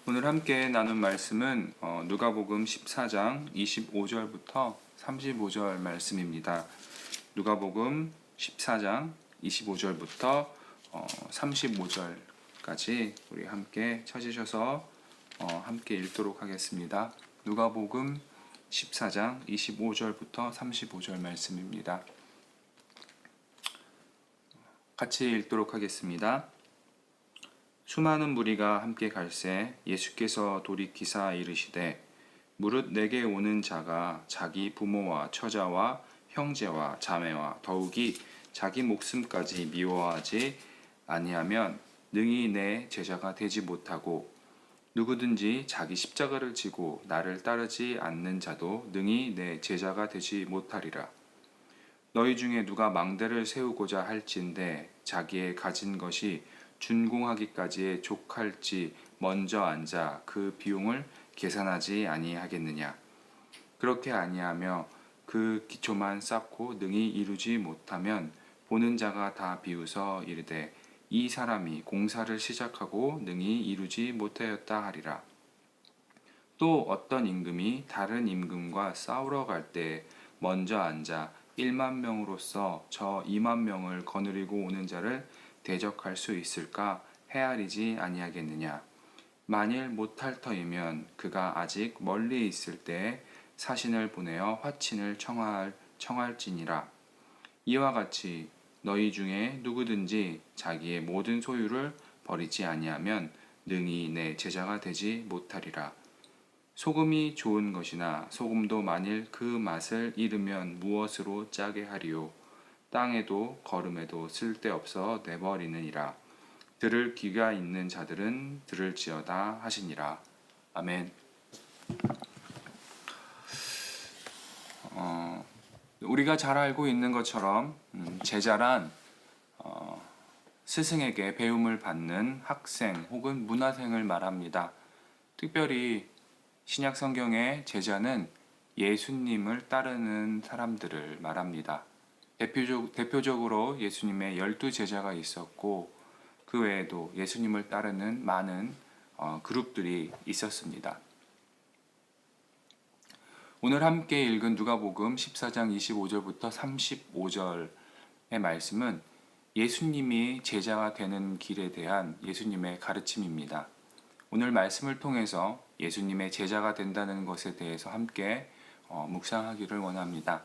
오늘 함께 나눈 말씀은 누가복음 14장 25절부터 35절 말씀입니다. 누가복음 14장 25절부터 35절까지 우리 함께 찾으셔서 함께 읽도록 하겠습니다. 누가복음 14장 25절부터 35절 말씀입니다. 같이 읽도록 하겠습니다. 수많은 무리가 함께 갈새 예수께서 돌이키사 이르시되 무릇 내게 오는 자가 자기 부모와 처자와 형제와 자매와 더욱이 자기 목숨까지 미워하지 아니하면 능히 내 제자가 되지 못하고 누구든지 자기 십자가를 지고 나를 따르지 않는 자도 능히 내 제자가 되지 못하리라. 너희 중에 누가 망대를 세우고자 할진대 자기의 가진 것이 준공하기까지에 족할지 먼저 앉아 그 비용을 계산하지 아니하겠느냐. 그렇게 아니하며 그 기초만 쌓고 능히 이루지 못하면 보는 자가 다 비웃어 이르되 이 사람이 공사를 시작하고 능히 이루지 못하였다 하리라. 또 어떤 임금이 다른 임금과 싸우러 갈 때 먼저 앉아 1만 명으로서 저 2만 명을 거느리고 오는 자를 대적할 수 있을까 헤아리지 아니하겠느냐. 만일 못할 터이면 그가 아직 멀리 있을 때에 사신을 보내어 화친을 청할지니라. 이와 같이 너희 중에 누구든지 자기의 모든 소유를 버리지 아니하면 능히 내 제자가 되지 못하리라. 소금이 좋은 것이나 소금도 만일 그 맛을 잃으면 무엇으로 짜게 하리요. 땅에도 거름에도 쓸데없어 내버리느니라. 들을 귀가 있는 자들은 들을지어다 하시니라. 아멘. 우리가 잘 알고 있는 것처럼 제자란 스승에게 배움을 받는 학생 혹은 문화생을 말합니다. 특별히 신약 성경의 제자는 예수님을 따르는 사람들을 말합니다. 대표적으로 예수님의 12제자가 있었고 그 외에도 예수님을 따르는 많은 그룹들이 있었습니다. 오늘 함께 읽은 누가복음 14장 25절부터 35절의 말씀은 예수님이 제자가 되는 길에 대한 예수님의 가르침입니다. 오늘 말씀을 통해서 예수님의 제자가 된다는 것에 대해서 함께 묵상하기를 원합니다.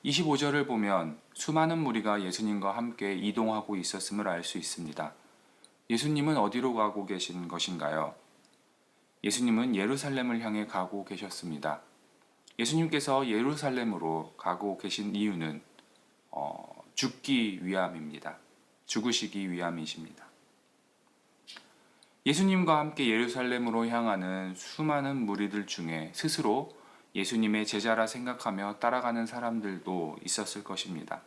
25절을 보면 수많은 무리가 예수님과 함께 이동하고 있었음을 알 수 있습니다. 예수님은 어디로 가고 계신 것인가요? 예수님은 예루살렘을 향해 가고 계셨습니다. 예수님께서 예루살렘으로 가고 계신 이유는 죽기 위함입니다. 죽으시기 위함이십니다. 예수님과 함께 예루살렘으로 향하는 수많은 무리들 중에 스스로 예수님의 제자라 생각하며 따라가는 사람들도 있었을 것입니다.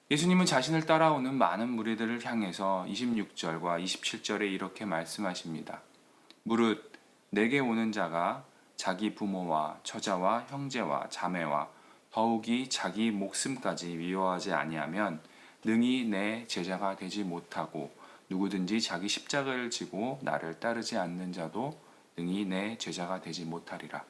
예수님은 자신을 따라오는 많은 무리들을 향해서 26절과 27절에 이렇게 말씀하십니다. 무릇 내게 오는 자가 자기 부모와 처자와 형제와 자매와 더욱이 자기 목숨까지 미워하지 아니하면 능히 내 제자가 되지 못하고 누구든지 자기 십자가를 지고 나를 따르지 않는 자도 능히 내 제자가 되지 못하리라.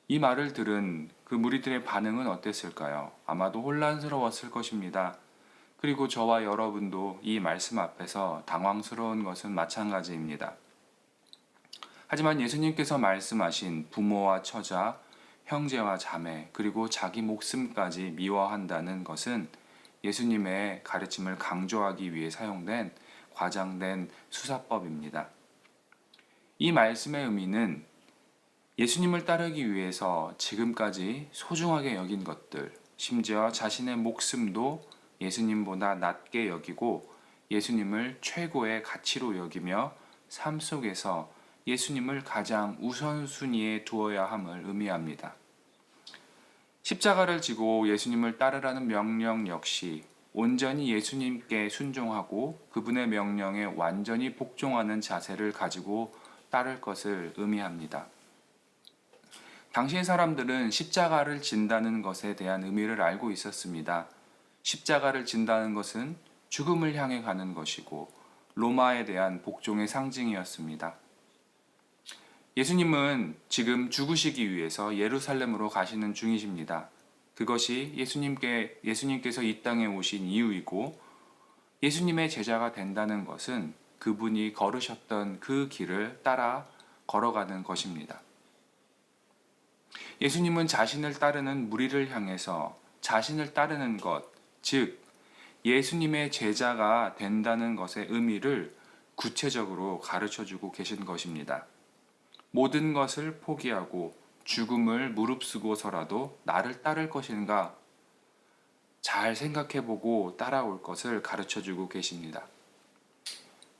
이 말을 들은 그 무리들의 반응은 어땠을까요? 아마도 혼란스러웠을 것입니다. 그리고 저와 여러분도 이 말씀 앞에서 당황스러운 것은 마찬가지입니다. 하지만 예수님께서 말씀하신 부모와 처자, 형제와 자매, 그리고 자기 목숨까지 미워한다는 것은 예수님의 가르침을 강조하기 위해 사용된 과장된 수사법입니다. 이 말씀의 의미는 예수님을 따르기 위해서 지금까지 소중하게 여긴 것들, 심지어 자신의 목숨도 예수님보다 낮게 여기고 예수님을 최고의 가치로 여기며 삶 속에서 예수님을 가장 우선순위에 두어야 함을 의미합니다. 십자가를 지고 예수님을 따르라는 명령 역시 온전히 예수님께 순종하고 그분의 명령에 완전히 복종하는 자세를 가지고 따를 것을 의미합니다. 당시의 사람들은 십자가를 진다는 것에 대한 의미를 알고 있었습니다. 십자가를 진다는 것은 죽음을 향해 가는 것이고 로마에 대한 복종의 상징이었습니다. 예수님은 지금 죽으시기 위해서 예루살렘으로 가시는 중이십니다. 그것이 예수님께서 이 땅에 오신 이유이고, 예수님의 제자가 된다는 것은 그분이 걸으셨던 그 길을 따라 걸어가는 것입니다. 예수님은 자신을 따르는 무리를 향해서 자신을 따르는 것, 즉 예수님의 제자가 된다는 것의 의미를 구체적으로 가르쳐 주고 계신 것입니다. 모든 것을 포기하고 죽음을 무릅쓰고서라도 나를 따를 것인가? 잘 생각해 보고 따라올 것을 가르쳐 주고 계십니다.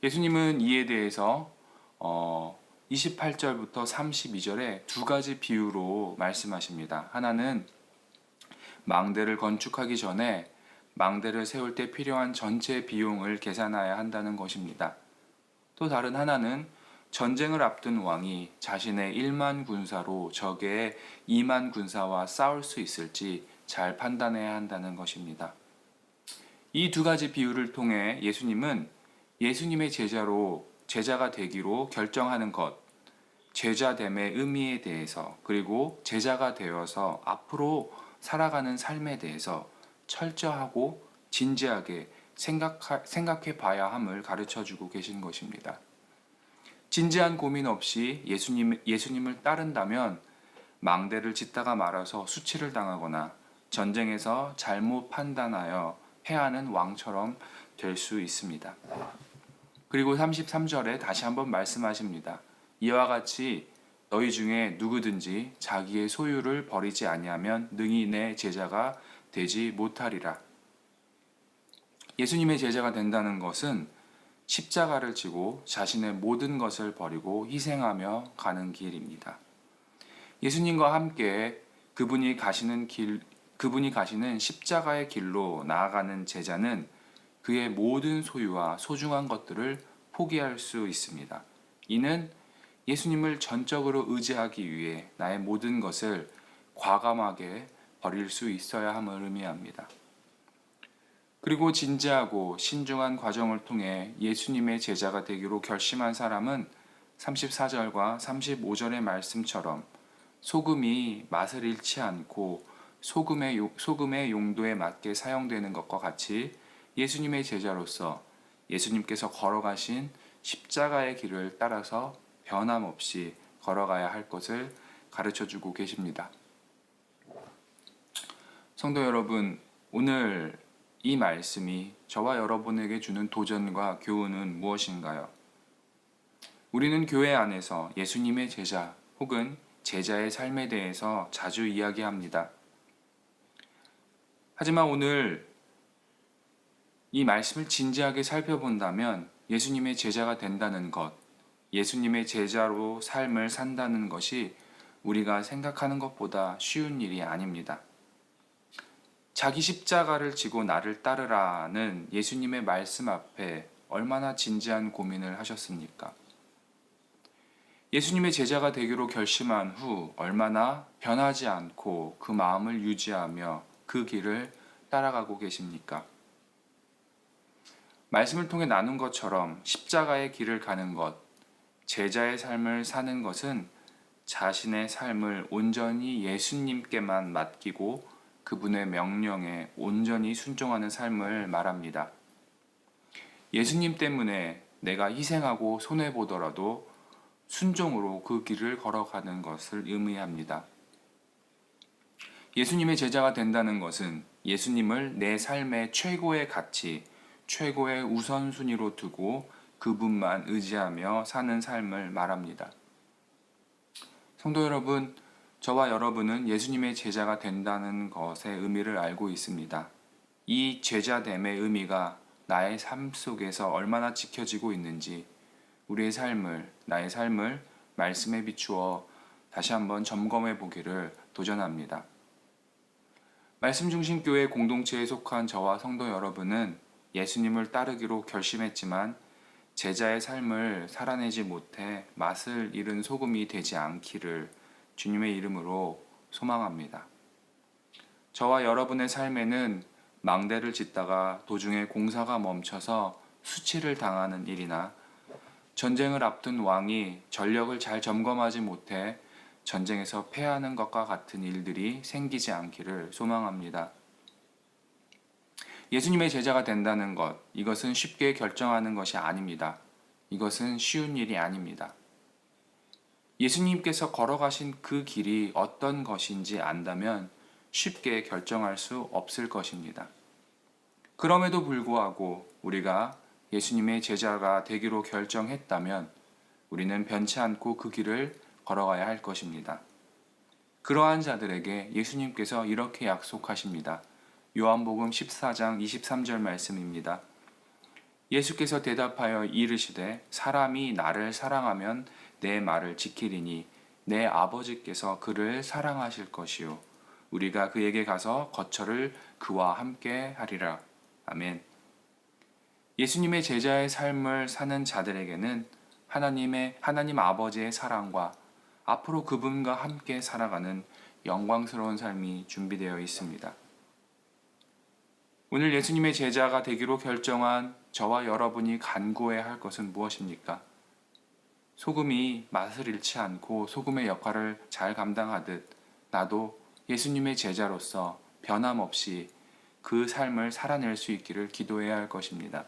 예수님은 이에 대해서 28절부터 32절에 두 가지 비유로 말씀하십니다. 하나는 망대를 건축하기 전에 망대를 세울 때 필요한 전체 비용을 계산해야 한다는 것입니다. 또 다른 하나는 전쟁을 앞둔 왕이 자신의 1만 군사로 적의 2만 군사와 싸울 수 있을지 잘 판단해야 한다는 것입니다. 이 두 가지 비유를 통해 예수님은 예수님의 제자가 되기로 결정하는 것, 제자됨의 의미에 대해서, 그리고 제자가 되어서 앞으로 살아가는 삶에 대해서 철저하고 진지하게 생각해 봐야 함을 가르쳐 주고 계신 것입니다. 진지한 고민 없이 예수님을 따른다면 망대를 짓다가 말아서 수치를 당하거나 전쟁에서 잘못 판단하여 패하는 왕처럼 될 수 있습니다. 그리고 33절에 다시 한번 말씀하십니다. 이와 같이 너희 중에 누구든지 자기의 소유를 버리지 아니하면 능히 내 제자가 되지 못하리라. 예수님의 제자가 된다는 것은 십자가를 지고 자신의 모든 것을 버리고 희생하며 가는 길입니다. 예수님과 함께 그분이 가시는 십자가의 길로 나아가는 제자는 그의 모든 소유와 소중한 것들을 포기할 수 있습니다. 이는 예수님을 전적으로 의지하기 위해 나의 모든 것을 과감하게 버릴 수 있어야 함을 의미합니다. 그리고 진지하고 신중한 과정을 통해 예수님의 제자가 되기로 결심한 사람은 34절과 35절의 말씀처럼 소금이 맛을 잃지 않고 소금의 용도에 맞게 사용되는 것과 같이 예수님의 제자로서 예수님께서 걸어가신 십자가의 길을 따라서 변함없이 걸어가야 할 것을 가르쳐 주고 계십니다. 성도 여러분, 오늘 이 말씀이 저와 여러분에게 주는 도전과 교훈은 무엇인가요? 우리는 교회 안에서 예수님의 제자 혹은 제자의 삶에 대해서 자주 이야기합니다. 하지만 오늘 이 말씀을 진지하게 살펴본다면 예수님의 제자가 된다는 것, 예수님의 제자로 삶을 산다는 것이 우리가 생각하는 것보다 쉬운 일이 아닙니다. 자기 십자가를 지고 나를 따르라는 예수님의 말씀 앞에 얼마나 진지한 고민을 하셨습니까? 예수님의 제자가 되기로 결심한 후 얼마나 변하지 않고 그 마음을 유지하며 그 길을 따라가고 계십니까? 말씀을 통해 나눈 것처럼 십자가의 길을 가는 것, 제자의 삶을 사는 것은 자신의 삶을 온전히 예수님께만 맡기고 그분의 명령에 온전히 순종하는 삶을 말합니다. 예수님 때문에 내가 희생하고 손해보더라도 순종으로 그 길을 걸어가는 것을 의미합니다. 예수님의 제자가 된다는 것은 예수님을 내 삶의 최고의 가치, 최고의 우선순위로 두고 그분만 의지하며 사는 삶을 말합니다. 성도 여러분, 저와 여러분은 예수님의 제자가 된다는 것의 의미를 알고 있습니다. 이 제자됨의 의미가 나의 삶 속에서 얼마나 지켜지고 있는지 나의 삶을 말씀에 비추어 다시 한번 점검해 보기를 도전합니다. 말씀 중심 교회 공동체에 속한 저와 성도 여러분은 예수님을 따르기로 결심했지만 제자의 삶을 살아내지 못해 맛을 잃은 소금이 되지 않기를 주님의 이름으로 소망합니다. 저와 여러분의 삶에는 망대를 짓다가 도중에 공사가 멈춰서 수치를 당하는 일이나 전쟁을 앞둔 왕이 전력을 잘 점검하지 못해 전쟁에서 패하는 것과 같은 일들이 생기지 않기를 소망합니다. 예수님의 제자가 된다는 것, 이것은 쉽게 결정하는 것이 아닙니다. 이것은 쉬운 일이 아닙니다. 예수님께서 걸어가신 그 길이 어떤 것인지 안다면 쉽게 결정할 수 없을 것입니다. 그럼에도 불구하고 우리가 예수님의 제자가 되기로 결정했다면 우리는 변치 않고 그 길을 걸어가야 할 것입니다. 그러한 자들에게 예수님께서 이렇게 약속하십니다. 요한복음 14장 23절 말씀입니다. 예수께서 대답하여 이르시되 사람이 나를 사랑하면 내 말을 지키리니 내 아버지께서 그를 사랑하실 것이요 우리가 그에게 가서 거처를 그와 함께 하리라. 아멘. 예수님의 제자의 삶을 사는 자들에게는 하나님 아버지의 사랑과 앞으로 그분과 함께 살아가는 영광스러운 삶이 준비되어 있습니다. 오늘 예수님의 제자가 되기로 결정한 저와 여러분이 간구해야 할 것은 무엇입니까? 소금이 맛을 잃지 않고 소금의 역할을 잘 감당하듯 나도 예수님의 제자로서 변함없이 그 삶을 살아낼 수 있기를 기도해야 할 것입니다.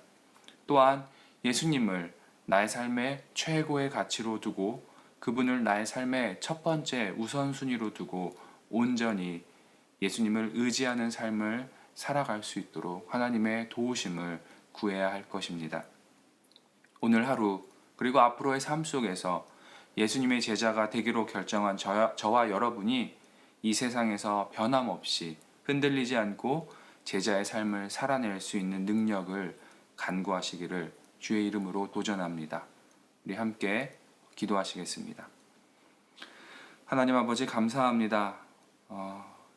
또한 예수님을 나의 삶의 최고의 가치로 두고 그분을 나의 삶의 첫 번째 우선순위로 두고 온전히 예수님을 의지하는 삶을 살아갈 수 있도록 하나님의 도우심을 구해야 할 것입니다. 오늘 하루 그리고 앞으로의 삶 속에서 예수님의 제자가 되기로 결정한 저와 여러분이 이 세상에서 변함없이 흔들리지 않고 제자의 삶을 살아낼 수 있는 능력을 간구하시기를 주의 이름으로 도전합니다. 우리 함께 기도하시겠습니다. 하나님 아버지 감사합니다.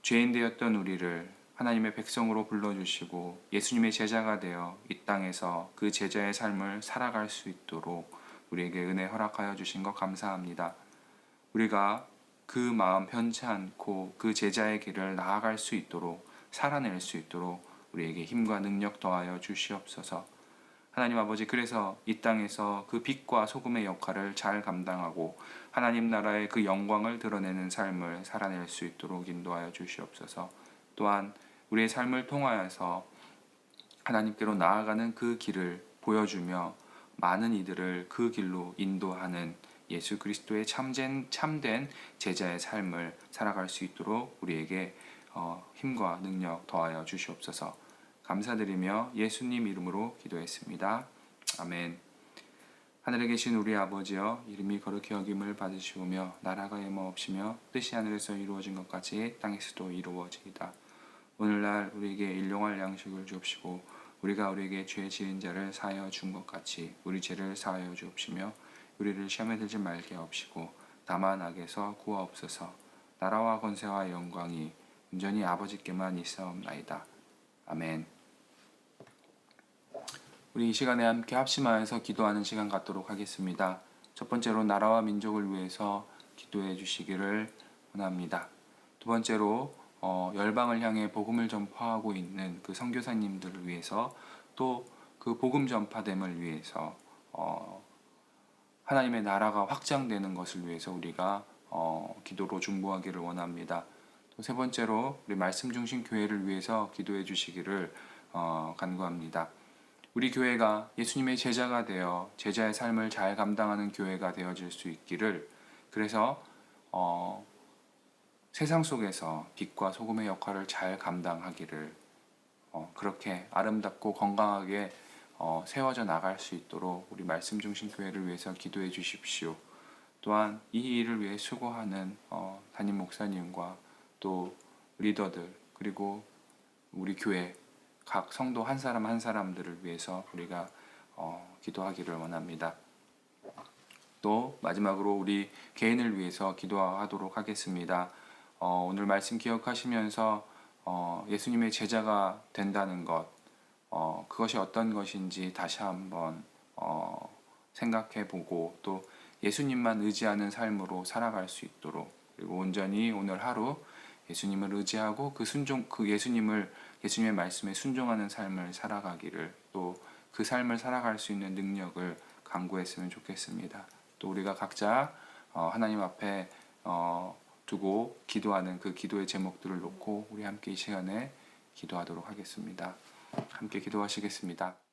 죄인 되었던 우리를 하나님의 백성으로 불러주시고 예수님의 제자가 되어 이 땅에서 그 제자의 삶을 살아갈 수 있도록 우리에게 은혜 허락하여 주신 것 감사합니다. 우리가 그 마음 편치 않고 그 제자의 길을 나아갈 수 있도록 살아낼 수 있도록 우리에게 힘과 능력 더하여 주시옵소서. 하나님 아버지, 그래서 이 땅에서 그 빛과 소금의 역할을 잘 감당하고 하나님 나라의 그 영광을 드러내는 삶을 살아낼 수 있도록 인도하여 주시옵소서. 또한 우리의 삶을 통하여서 하나님께로 나아가는 그 길을 보여주며 많은 이들을 그 길로 인도하는 예수 그리스도의 참된 제자의 삶을 살아갈 수 있도록 우리에게 힘과 능력 더하여 주시옵소서. 감사드리며 예수님 이름으로 기도했습니다. 아멘. 하늘에 계신 우리 아버지여, 이름이 거룩히 여김을 받으시오며 나라가 임하옵시며 뜻이 하늘에서 이루어진 것 같이 땅에서도 이루어지이다. 오늘날 우리에게 일용할 양식을 주옵시고 우리가 우리에게 죄 지은 자를 사하여 준 것 같이 우리 죄를 사하여 주옵시며 우리를 시험에 들지 말게 하옵시고 다만 악에서 구하옵소서. 나라와 권세와 영광이 온전히 아버지께만 있사옵나이다. 아멘. 우리 이 시간에 함께 합심하여서 기도하는 시간 갖도록 하겠습니다. 첫 번째로 나라와 민족을 위해서 기도해 주시기를 원합니다. 두 번째로 열방을 향해 복음을 전파하고 있는 그 선교사님들을 위해서, 또 그 복음 전파됨을 위해서 하나님의 나라가 확장되는 것을 위해서 우리가 기도로 중보하기를 원합니다. 또 세 번째로 우리 말씀 중심 교회를 위해서 기도해 주시기를 간구합니다. 우리 교회가 예수님의 제자가 되어 제자의 삶을 잘 감당하는 교회가 되어질 수 있기를, 그래서 세상 속에서 빛과 소금의 역할을 잘 감당하기를, 그렇게 아름답고 건강하게 세워져 나갈 수 있도록 우리 말씀 중심 교회를 위해서 기도해 주십시오. 또한 이 일을 위해 수고하는 담임 목사님과 또 리더들, 그리고 우리 교회 각 성도 한 사람 한 사람들을 위해서 우리가 기도하기를 원합니다. 또 마지막으로 우리 개인을 위해서 기도하도록 하겠습니다. 오늘 말씀 기억하시면서 예수님의 제자가 된다는 것, 그것이 어떤 것인지 다시 한번 생각해 보고 또 예수님만 의지하는 삶으로 살아갈 수 있도록, 그리고 온전히 오늘 하루 예수님을 의지하고 예수님의 말씀에 순종하는 삶을 살아가기를, 또 그 삶을 살아갈 수 있는 능력을 강구했으면 좋겠습니다. 또 우리가 각자 하나님 앞에 두고 기도하는 그 기도의 제목들을 놓고 우리 함께 이 시간에 기도하도록 하겠습니다. 함께 기도하시겠습니다.